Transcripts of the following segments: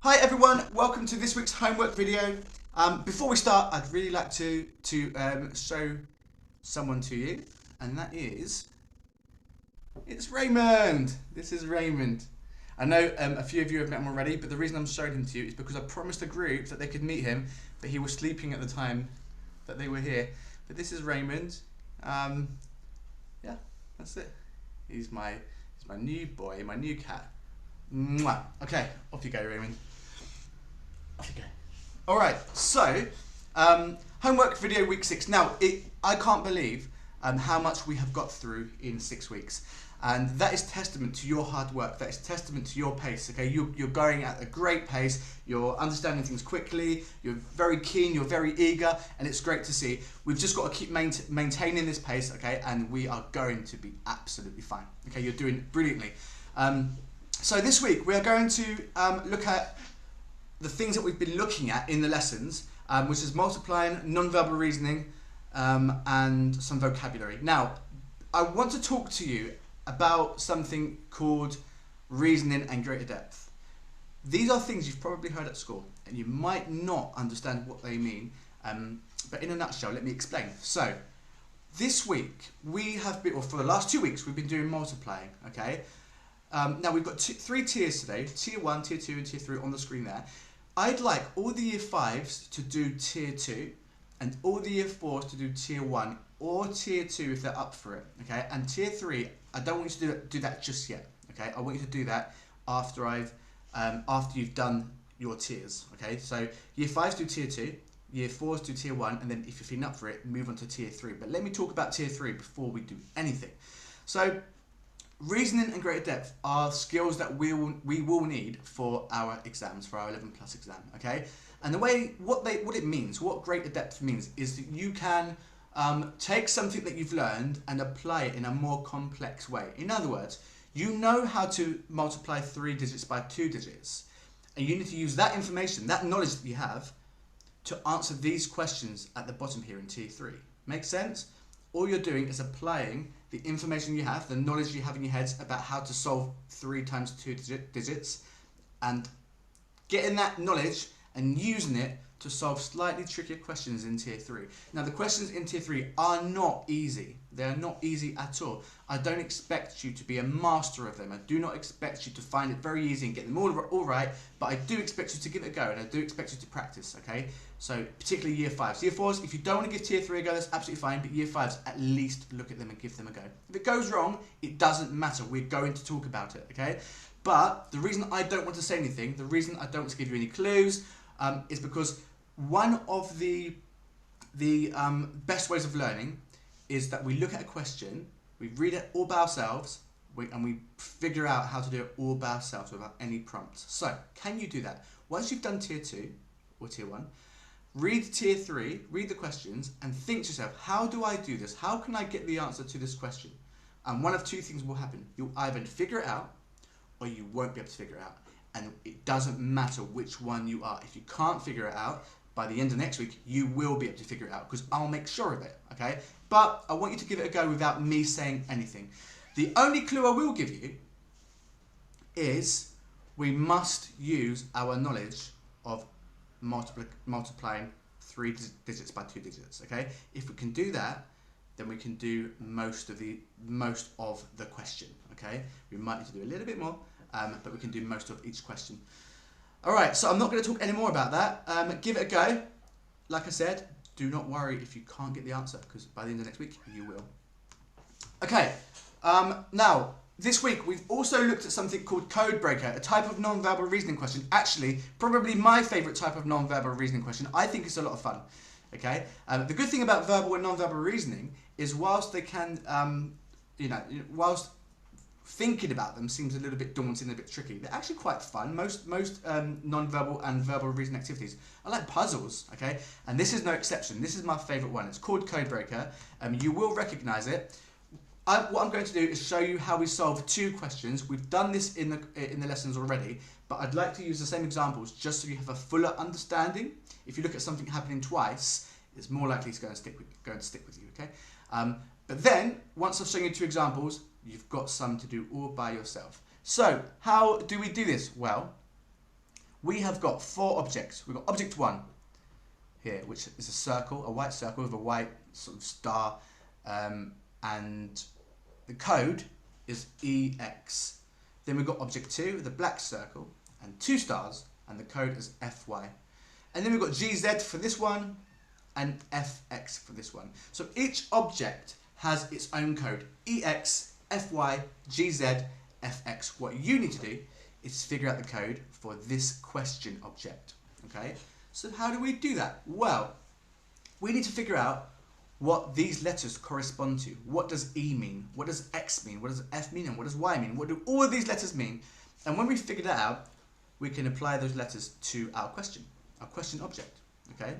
Hi everyone, welcome to this week's homework video. Before we start, I'd really like to show someone to you, and that is, it's Raymond. This is Raymond. I know a few of you have met him already, but the reason I'm showing him to you is because I promised the group that they could meet him, but he was sleeping at the time that they were here. But this is Raymond. Yeah, that's it. He's my new boy, my new cat. Mwah. Okay, off you go, Raymond. Off you go. All right, so homework video week 6. Now, I can't believe how much we have got through in 6 weeks, and that is testament to your hard work. That is testament to your pace. Okay, you're going at a great pace. You're understanding things quickly. You're very keen. You're very eager, and it's great to see. We've just got to keep maintaining this pace. Okay, and we are going to be absolutely fine. Okay, you're doing brilliantly. So this week we are going to look at the things that we've been looking at in the lessons, which is multiplying, non-verbal reasoning, and some vocabulary. Now, I want to talk to you about something called reasoning and greater depth. These are things you've probably heard at school, and you might not understand what they mean, but in a nutshell, let me explain. So, this week we have been, or for the last 2 weeks, we've been doing multiplying, okay? Now we've got 3 tiers today, tier 1, tier 2 and tier 3 on the screen there. I'd like all the year 5s to do tier 2 and all the year 4s to do tier 1 or tier 2 if they're up for it, okay? And tier 3, I don't want you to do that just yet, okay? I want you to do that after after you've done your tiers, okay? So year 5s do tier 2, year 4s do tier 1, and then if you're feeling up for it, move on to tier 3. But let me talk about tier 3 before we do anything. So, reasoning and greater depth are skills that we will need for our exams, for our 11 plus exam, okay? And the way, what it means, what greater depth means, is that you can take something that you've learned and apply it in a more complex way. In other words, you know how to multiply 3 digits by 2 digits, and you need to use that information, that knowledge that you have, to answer these questions at the bottom here in tier 3. Make sense? All you're doing is applying the information you have, the knowledge you have in your heads about how to solve 3 times 2 digits, and getting that knowledge and using it to solve slightly trickier questions in tier 3. Now, the questions in tier 3 are not easy. They are not easy at all. I don't expect you to be a master of them. I do not expect you to find it very easy and get them all right, but I do expect you to give it a go, and I do expect you to practice, okay? So, particularly year 5s. Year 4s, if you don't want to give tier 3 a go, that's absolutely fine, but year 5s, at least look at them and give them a go. If it goes wrong, it doesn't matter. We're going to talk about it, okay? But the reason I don't want to say anything, the reason I don't want to give you any clues, is because one of the best ways of learning is that we look at a question, we read it all by ourselves, and we figure out how to do it all by ourselves without any prompts. So, can you do that? Once you've done tier 2 or tier 1, read tier 3, read the questions, and think to yourself, how do I do this? How can I get the answer to this question? And one of 2 things will happen. You'll either figure it out, or you won't be able to figure it out. And it doesn't matter which one you are. If you can't figure it out, by the end of next week, you will be able to figure it out, because I'll make sure of it, okay? But I want you to give it a go without me saying anything. The only clue I will give you is we must use our knowledge of multiplying 3 digits by 2 digits, okay? If we can do that, then we can do most of the question, okay? We might need to do a little bit more, but we can do most of each question. All right, so I'm not going to talk any more about that. Give it a go. Like I said, do not worry if you can't get the answer, because by the end of next week, you will. Okay, now, this week, we've also looked at something called Codebreaker, a type of non-verbal reasoning question. Actually, probably my favourite type of non-verbal reasoning question. I think it's a lot of fun, okay? The good thing about verbal and non-verbal reasoning is whilst they can, whilst thinking about them seems a little bit daunting, a bit tricky, they're actually quite fun. Most non-verbal and verbal reasoning activities are like puzzles, okay? And this is no exception. This is my favourite one. It's called Codebreaker. You will recognise it. What I'm going to do is show you how we solve 2 questions. We've done this in the lessons already, but I'd like to use the same examples just so you have a fuller understanding. If you look at something happening twice, it's more likely it's going to stick with you, okay? But then, once I've shown you 2 examples, you've got some to do all by yourself. So, how do we do this? Well, we have got 4 objects. We've got object 1 here, which is a circle, a white circle with a white sort of star, and the code is EX. Then we've got object 2, the black circle, and 2 stars, and the code is FY. And then we've got GZ for this one, and FX for this one. So each object has its own code, EX, FY, GZ, FX. What you need to do is figure out the code for this question object, okay? So how do we do that? Well, we need to figure out what these letters correspond to. What does E mean? What does X mean? What does F mean? And what does Y mean? What do all of these letters mean? And when we figure that out, we can apply those letters to our question object, okay?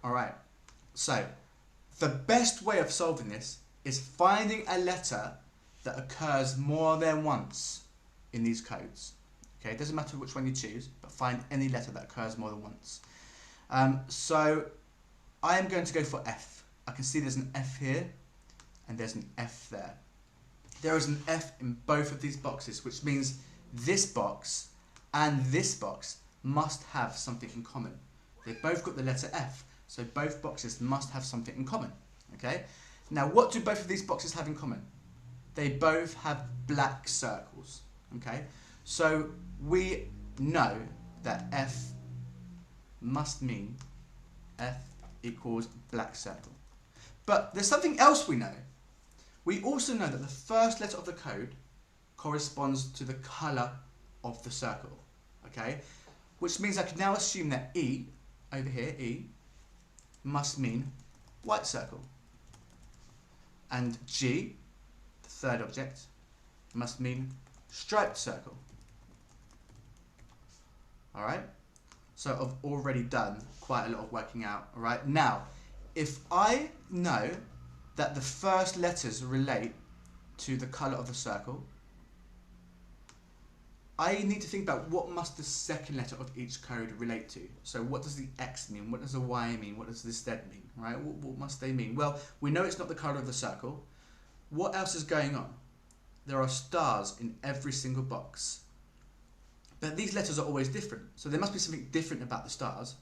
All right, so the best way of solving this is finding a letter that occurs more than once in these codes. Okay, it doesn't matter which one you choose, but find any letter that occurs more than once. So I am going to go for F. I can see there's an F here and there's an F there. There is an F in both of these boxes, which means this box and this box must have something in common. They've both got the letter F, so both boxes must have something in common. Okay. Now, what do both of these boxes have in common? They both have black circles. Okay. So we know that F must mean F equals black circle. But there's something else we know. We also know that the first letter of the code corresponds to the colour of the circle. Okay. Which means I can now assume that E, over here, E, must mean white circle. And G, the third object, must mean striped circle. Alright? So I've already done quite a lot of working out. Alright? Now, if I know that the first letters relate to the colour of the circle, I need to think about what must the second letter of each code relate to. So what does the X mean? What does the Y mean? What does the Z mean? Right? What must they mean? Well, we know it's not the colour of the circle. What else is going on? There are stars in every single box. But these letters are always different. So there must be something different about the stars.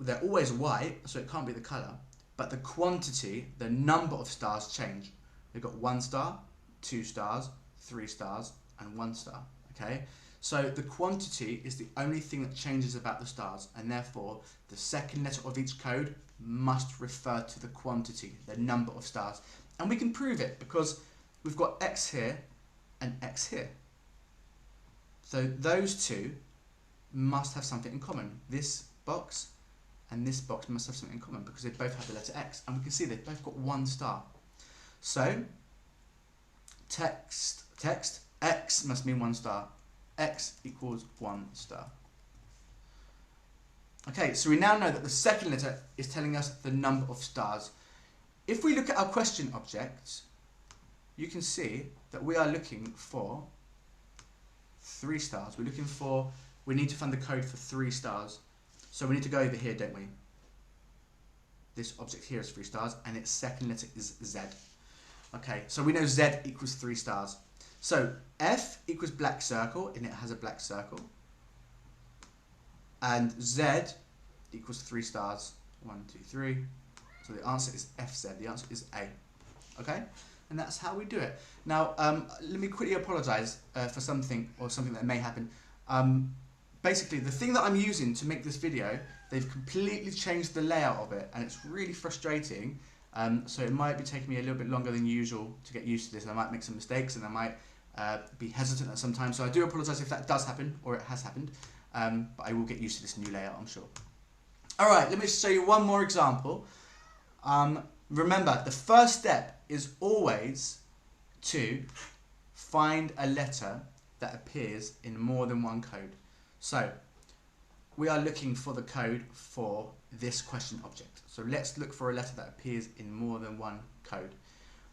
They're always white, so it can't be the colour. But the quantity, the number of stars change. We've got 1 star, 2 stars, 3 stars, and 1 star. Okay, so the quantity is the only thing that changes about the stars, and therefore the second letter of each code must refer to the quantity, the number of stars. And we can prove it because we've got X here and X here. So those two must have something in common. This box and this box must have something in common because they both have the letter X, and we can see they've both got 1 star. So text X must mean 1 star. X equals 1 star. Okay, so we now know that the second letter is telling us the number of stars. If we look at our question object, you can see that we are looking for 3 stars. We need to find the code for 3 stars. So we need to go over here, don't we? This object here is 3 stars, and its second letter is Z. Okay, so we know Z equals 3 stars. So F equals black circle, and it has a black circle. And Z equals 3 stars. 1, 2, 3. So the answer is FZ. The answer is A. Okay? And that's how we do it. Now, let me quickly apologise for something that may happen. Basically, the thing that I'm using to make this video, they've completely changed the layout of it, and it's really frustrating. So it might be taking me a little bit longer than usual to get used to this. I might make some mistakes, and I might be hesitant at some time. So I do apologise if that does happen, or it has happened. But I will get used to this new layout, I'm sure. Alright, let me show you one more example. Remember, the first step is always to find a letter that appears in more than one code. So we are looking for the code for this question object. So let's look for a letter that appears in more than one code.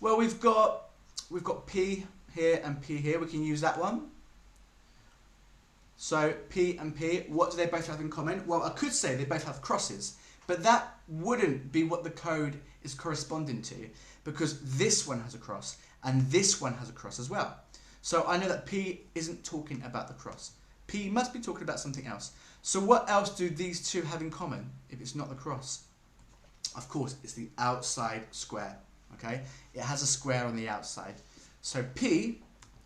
Well, we've got P here and P here. We can use that one. So P and P, what do they both have in common? Well, I could say they both have crosses, but that wouldn't be what the code is corresponding to, because this one has a cross and this one has a cross as well. So I know that P isn't talking about the cross. P must be talking about something else. So what else do these two have in common if it's not the cross? Of course, it's the outside square, okay? It has a square on the outside. So P,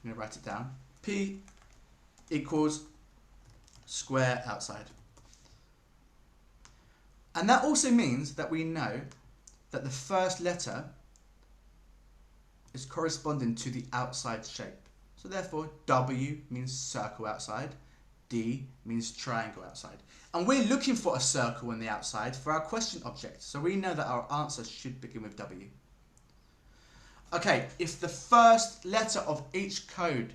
I'm going to write it down, P equals square outside. And that also means that we know that the first letter is corresponding to the outside shape. So therefore, W means circle outside, D means triangle outside. And we're looking for a circle on the outside for our question object. So we know that our answer should begin with W. Okay, if the first letter of each code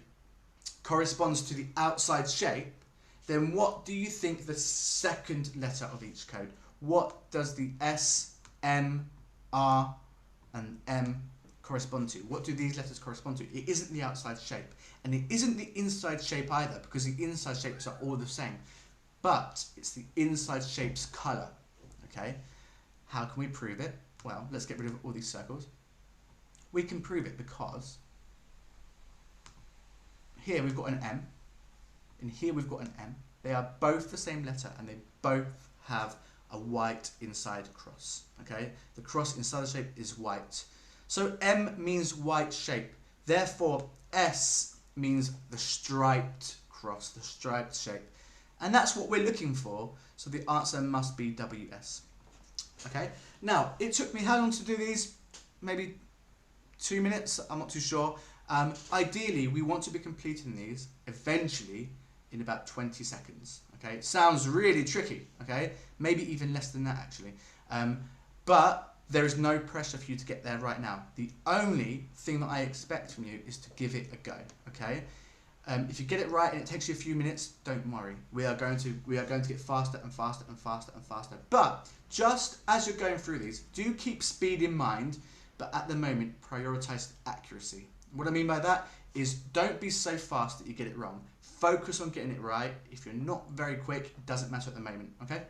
corresponds to the outside shape, then what do you think the second letter of each code? What does the S, M, R, and M correspond to? What do these letters correspond to? It isn't the outside shape, and it isn't the inside shape either, because the inside shapes are all the same, but it's the inside shape's color. Okay, how can we prove it? Well, let's get rid of all these circles. We can prove it because here we've got an M, and here we've got an M. They are both the same letter, and they both have a white inside cross. Okay, the cross inside the shape is white. So M means white shape. Therefore, S means the striped cross, the striped shape. And that's what we're looking for. So the answer must be WS. Okay. Now, it took me how long to do these? Maybe 2 minutes. I'm not too sure. Ideally, we want to be completing these eventually in about 20 seconds. Okay. It sounds really tricky. Okay. Maybe even less than that, actually. But there is no pressure for you to get there right now. The only thing that I expect from you is to give it a go, okay? If you get it right and it takes you a few minutes, don't worry. We are going to get faster and faster and faster and faster. But just as you're going through these, do keep speed in mind, but at the moment, prioritize accuracy. What I mean by that is don't be so fast that you get it wrong. Focus on getting it right. If you're not very quick, it doesn't matter at the moment, okay?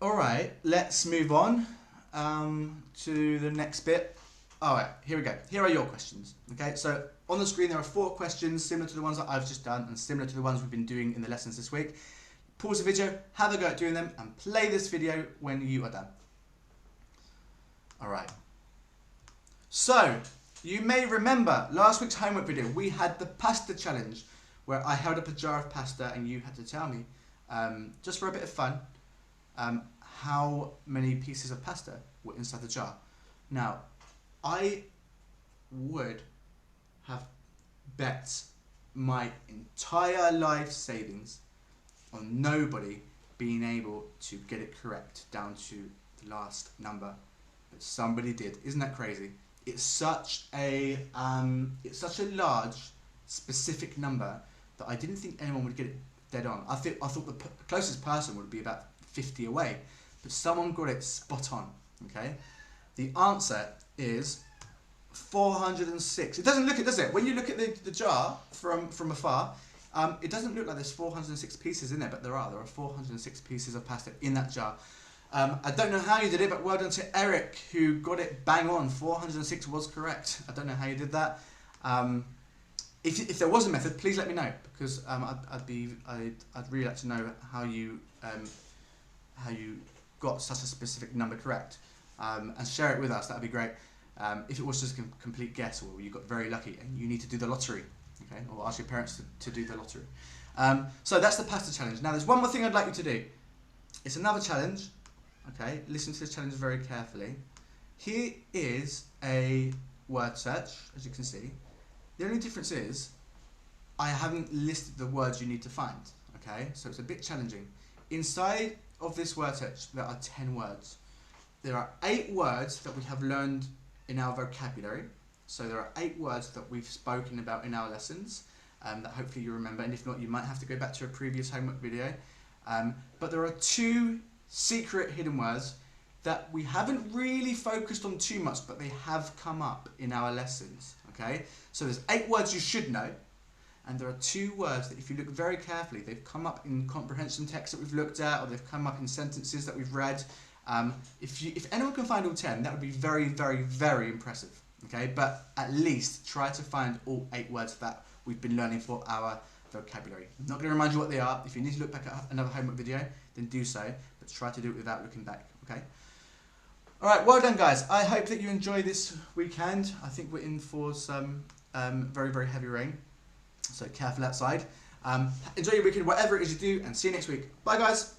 Alright, let's move on to the next bit. Alright, here we go. Here are your questions. Okay, so on the screen there are 4 questions similar to the ones that I've just done and similar to the ones we've been doing in the lessons this week. Pause the video, have a go at doing them, and play this video when you are done. Alright. So, you may remember last week's homework video, we had the pasta challenge where I held up a jar of pasta and you had to tell me, just for a bit of fun, how many pieces of pasta were inside the jar. Now, I would have bet my entire life savings on nobody being able to get it correct down to the last number, but somebody did. Isn't that crazy? It's such a large, specific number that I didn't think anyone would get it dead on. I thought the closest person would be about 50 away, but someone got it spot on. Okay, the answer is 406. It doesn't look it, does it? When you look at the jar from afar, it doesn't look like there's 406 pieces in there, but there are 406 pieces of pasta in that jar. I don't know how you did it, but well done to Eric, who got it bang on. 406 was correct. I don't know how you did that. If there was a method, please let me know, because I'd really like to know how you got such a specific number correct, and share it with us. That'd be great. If it was just a complete guess, or you got very lucky and you need to do the lottery, okay, or ask your parents to do the lottery. So that's the pasta challenge. Now there's one more thing I'd like you to do. It's another challenge. Okay, listen to this challenge very carefully. Here is a word search, as you can see. The only difference is I haven't listed the words you need to find. Okay, so it's a bit challenging. Inside of this word search, there are 10 words. There are 8 words that we have learned in our vocabulary. So there are 8 words that we've spoken about in our lessons, that hopefully you remember, and if not, you might have to go back to a previous homework video. But there are 2 secret hidden words that we haven't really focused on too much, but they have come up in our lessons. Okay, so there's 8 words you should know, and there are 2 words that if you look very carefully, they've come up in comprehension texts that we've looked at, or they've come up in sentences that we've read. If anyone can find all 10, that would be very, very, very impressive. Okay, but at least try to find all 8 words that we've been learning for our vocabulary. I'm not going to remind you what they are. If you need to look back at another homework video, then do so, but try to do it without looking back, okay? Alright, well done guys. I hope that you enjoy this weekend. I think we're in for some very, very heavy rain, so careful outside. Enjoy your weekend, whatever it is you do, and see you next week. Bye guys.